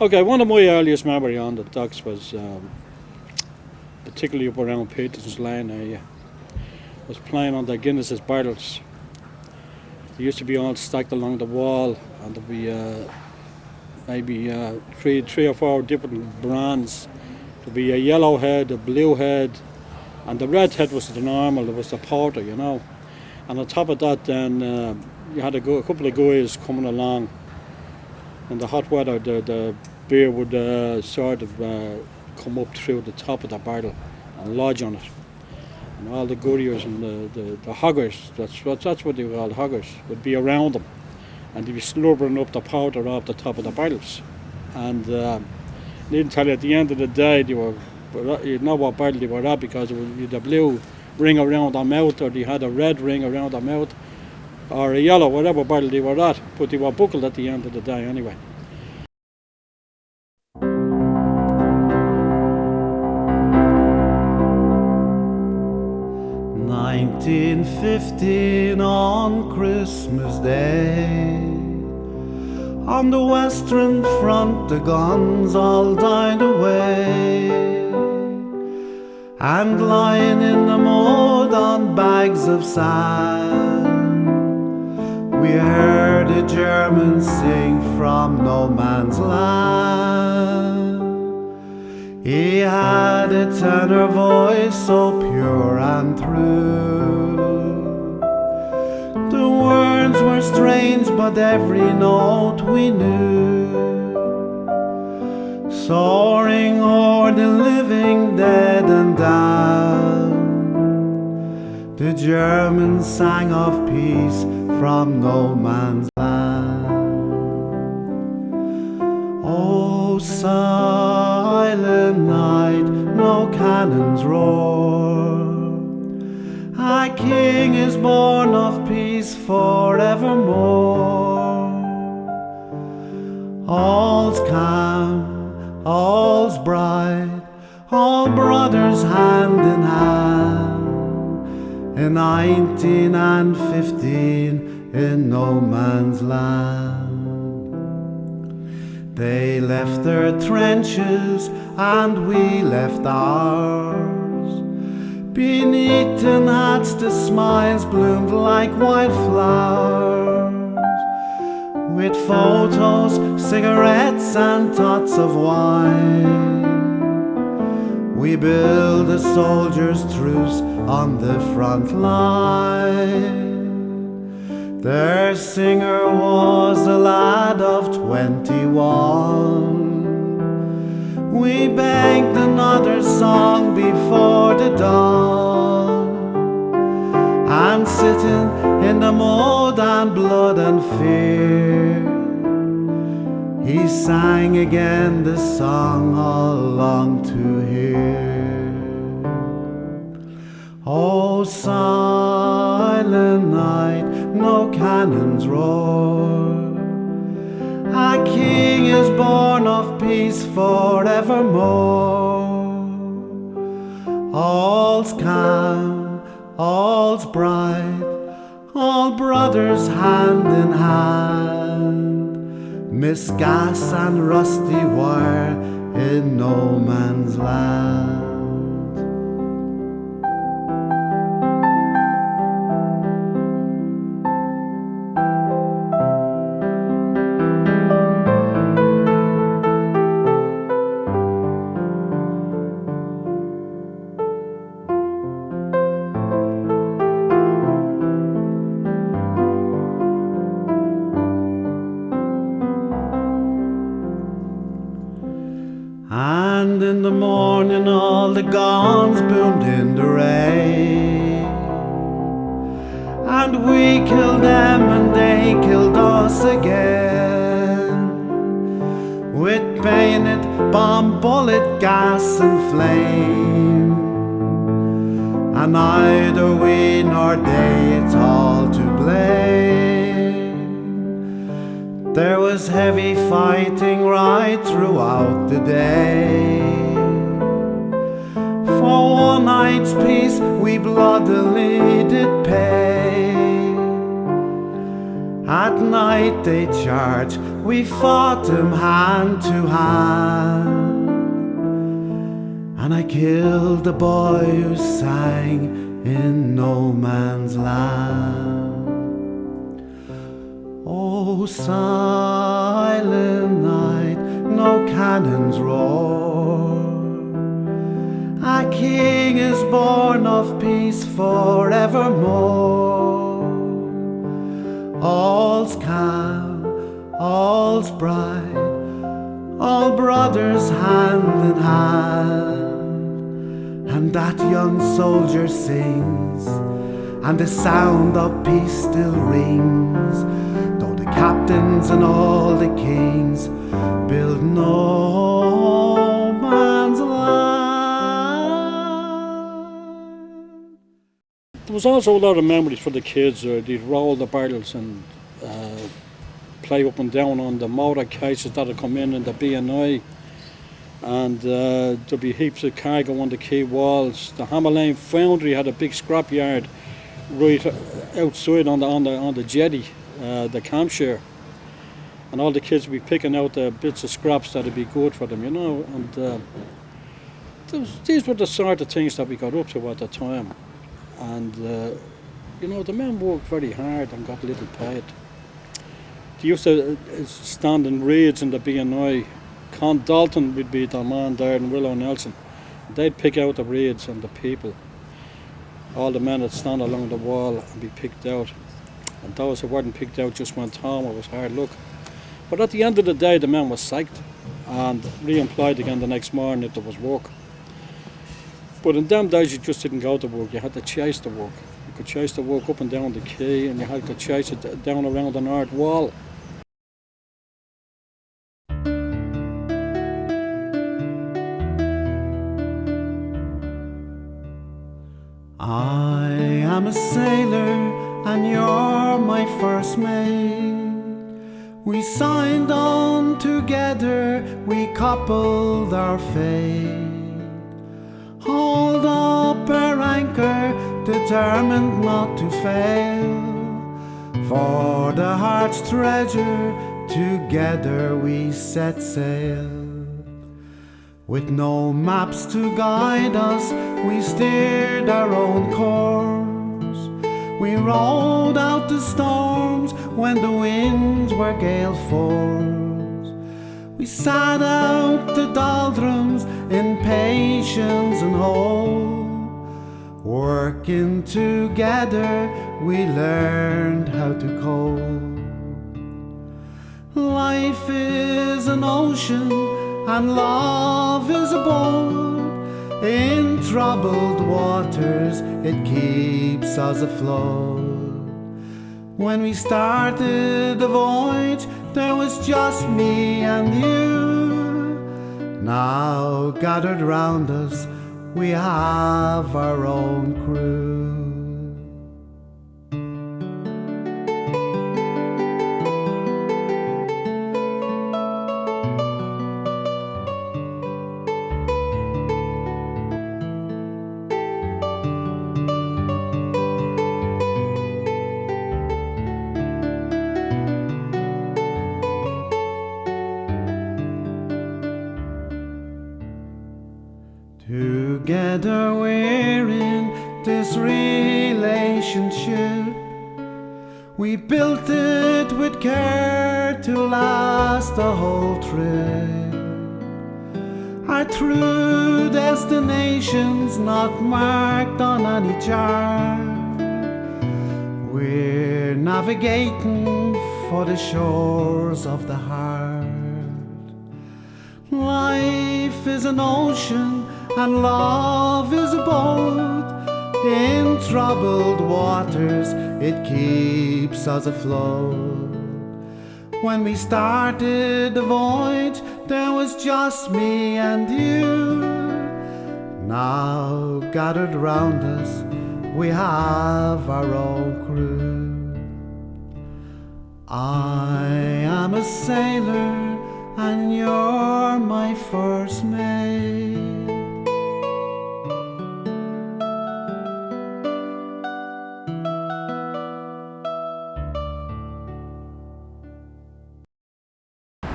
Okay, one of my earliest memory on the docks was particularly up around Peterson's Lane area. Was playing on the Guinness's barrels. They used to be all stacked along the wall, and there'd be maybe three or four different brands. There'd be a yellow head, a blue head, and the red head was the normal. It was the porter, you know. And on top of that, then you had a couple of guys coming along. In the hot weather, the beer would sort of come up through the top of the barrel and lodge on it. And all the gurriers and the hoggers, that's what they were called, hoggers, would be around them. And they'd be slubbering up the powder off the top of the barrels. And needn't tell you, at the end of the day, you'd know what barrel they were at, because it was the blue ring around their mouth, or they had a red ring around their mouth, or a yellow, whatever barrel they were at. But they were buckled at the end of the day anyway. "1915 on Christmas Day, on the Western Front the guns all died away, and lying in the mud on bags of sand, we heard the Germans sing from no man's land. He had a tenor voice so pure and true. The words were strange, but every note we knew. Soaring o'er the living, dead and down, the Germans sang of peace from no man's land. Oh, silent night, no cannons roar, a king is born of peace forevermore. All's calm, all's bright, all brothers hand in hand, in 1915 in no man's land. They left their trenches and we left ours. Beneath tin hats the smiles bloomed like wildflowers, with photos, cigarettes and tots of wine. We built a soldier's truce on the front line. Their singer was a lad of 21. We begged another song before the dawn, and sitting in the mud and blood and fear, he sang again the song all long to hear. Oh, silent night, no cannons roar, a king is born of peace forevermore. All's calm, all's bright, all brothers hand in hand, missed gas and rusty wire in no man's land. And in the morning all the guns boomed in the rain, and we killed them and they killed us again, with bayonet, bomb, bullet, gas and flame. And neither we nor they, it's all to blame. There was heavy fighting right throughout the day. For one night's peace we bloodily did pay, At night they charged, we fought them hand to hand, and I killed the boy who sang in no man's land. Oh, silent night, no cannons roar. A king is born of peace forevermore. All's calm, all's bright, all brothers hand in hand, and that young soldier sings, and the sound of peace still rings, though the captains and all the kings build no man's land. There was also a lot of memories for the kids. They'd roll the barrels and play up and down on the motor cases that'd come in the B&I, and there'd be heaps of cargo on the quay walls. The Hammer Lane Foundry had a big scrapyard right outside on the jetty, the campshire, and all the kids would be picking out the bits of scraps that'd be good for them, and these were the sort of things that we got up to at the time. And the men worked very hard and got little paid. They used to stand in raids in the B&I. Con Dalton would be the man there, and Willow Nelson. They'd pick out the raids and the people. All the men would stand along the wall and be picked out. And those who weren't picked out just went home. It was hard luck. But at the end of the day, the men were psyched and re-employed again the next morning if there was work. But in them days, you just didn't go to work. You had to chase the work. You could chase the work up and down the quay, and you had to chase it down around the north wall. I am a sailor and you're my first mate. We signed on together, we coupled our fate. Hold up our anchor, determined not to fail. For the heart's treasure, together we set sail. With no maps to guide us, we steered our own course. We rode out the storms when the winds were gale force. We sat out the doldrums in patience and hope. Working together, we learned how to cope. Life is an ocean and love is a boat. In troubled waters, it keeps us afloat. When we started the voyage, there was just me and you. Now gathered round us, we have our own crew. Together we're in this relationship. We built it with care to last the whole trip. Our true destination's not marked on any chart. We're navigating for the shores of the heart. Life is an ocean and love is a boat. In troubled waters, it keeps us afloat. When we started the voyage, there was just me and you. Now gathered round us, we have our own crew. I am a sailor and you're my first mate.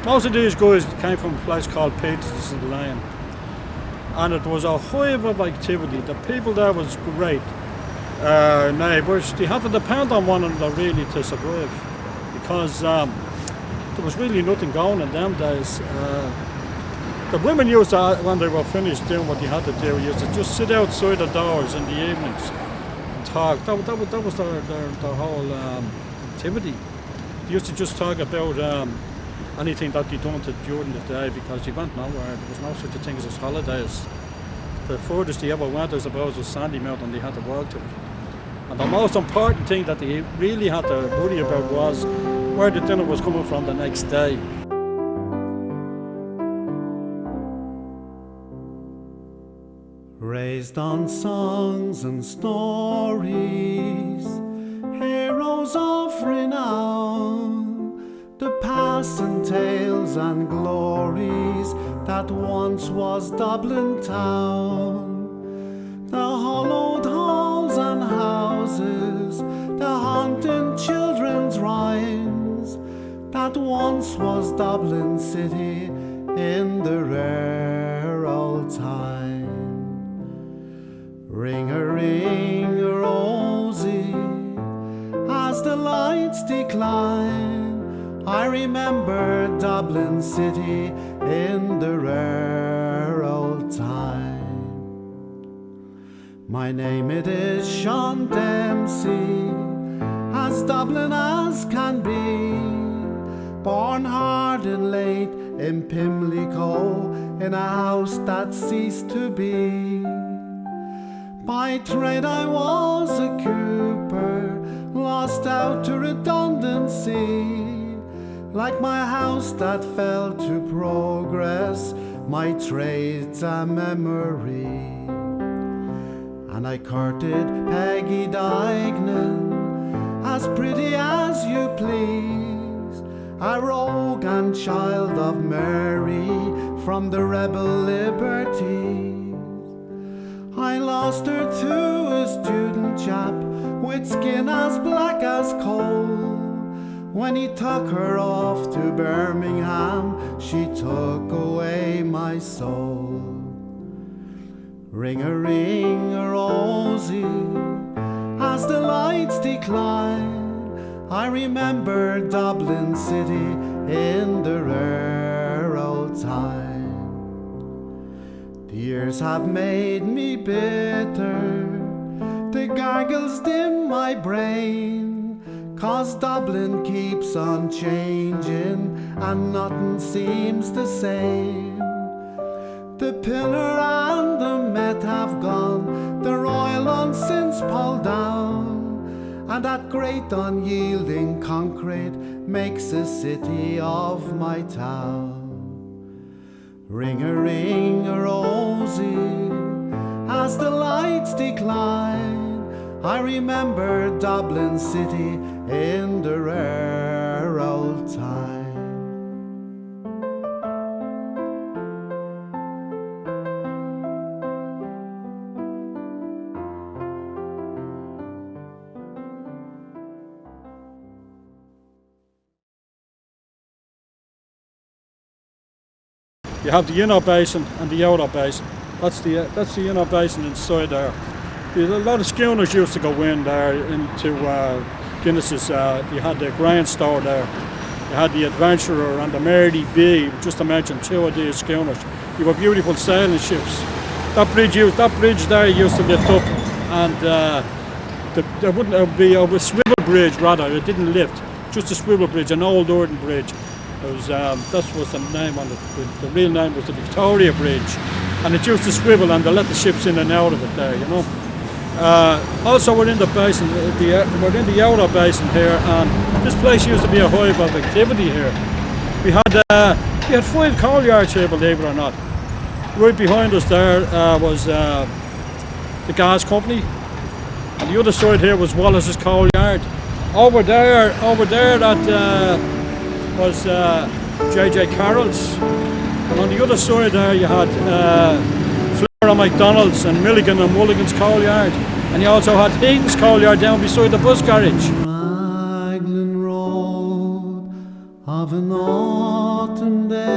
Most of these guys came from a place called Peter's in Lane, and it was a hive of activity. The people there was great. Neighbours, they had to depend on one another really to survive, because there was really nothing going in them days. The women used to, when they were finished doing what they had to do, used to just sit outside the doors in the evenings and talk. That was their whole activity. They used to just talk about anything that they done during the day, because they went nowhere. There was no such a thing as holidays. The furthest they ever went, I suppose, was Sandymount, and they had to walk to it. And the most important thing that they really had to worry about was where the dinner was coming from the next day. Raised on songs and stories, heroes of renown, the past and tales and glories that once was Dublin town. The hollowed halls and houses, the haunting children's rhymes, that once was Dublin city in the rare old time. Ring-a-ring-a-rosy, as the lights decline, I remember Dublin city in the rare old time. My name it is Sean Dempsey, as Dublin as can be, born hard and late in Pimlico, in a house that ceased to be. By trade I was a cooper, lost out to redundancy. Like my house that fell to progress, my trade's a memory. And I courted Peggy Dignan, as pretty as you please, a rogue and child of Mary from the rebel liberties. I lost her to a student chap with skin as black as coal. When he took her off to Birmingham, she took away my soul. Ring-a-ring-a-rosy, as the lights decline, I remember Dublin city in the rare old time. The years have made me bitter, the gargles dim my brain, 'cause Dublin keeps on changing and nothing seems the same. The pillar and the Met have gone, the Royal long since pulled down, and that great unyielding concrete makes a city of my town. Ring-a-ring-a-rosy, as the lights decline, I remember Dublin city in the rare old time. You have the inner basin and the outer basin. That's the inner basin inside there. There's a lot of schooners used to go in there into Guinness's. You had the grain store there. You had the Adventurer and the Mary B. Just to mention two of these schooners. You were beautiful sailing ships. That bridge there used to lift up, and there wouldn't be a swivel bridge rather. It didn't lift, just a swivel bridge, an old earthen bridge. It was, that was the name on it. The real name was the Victoria Bridge, and it used to swivel, and they let the ships in and out of it there, you know. Also, we're in the basin. We're in the outer basin here, and this place used to be a hive of activity here. We had 5 coal yards here, believe it or not. Right behind us there was the gas company, and the other side here was Wallace's coal yard. Over there that was J.J. Carroll's, and on the other side there you had Flora McDonald's and Milligan and Mulligan's coal yard, and you also had Eaton's coal yard down beside the bus garage. Raglan road of an autumn day.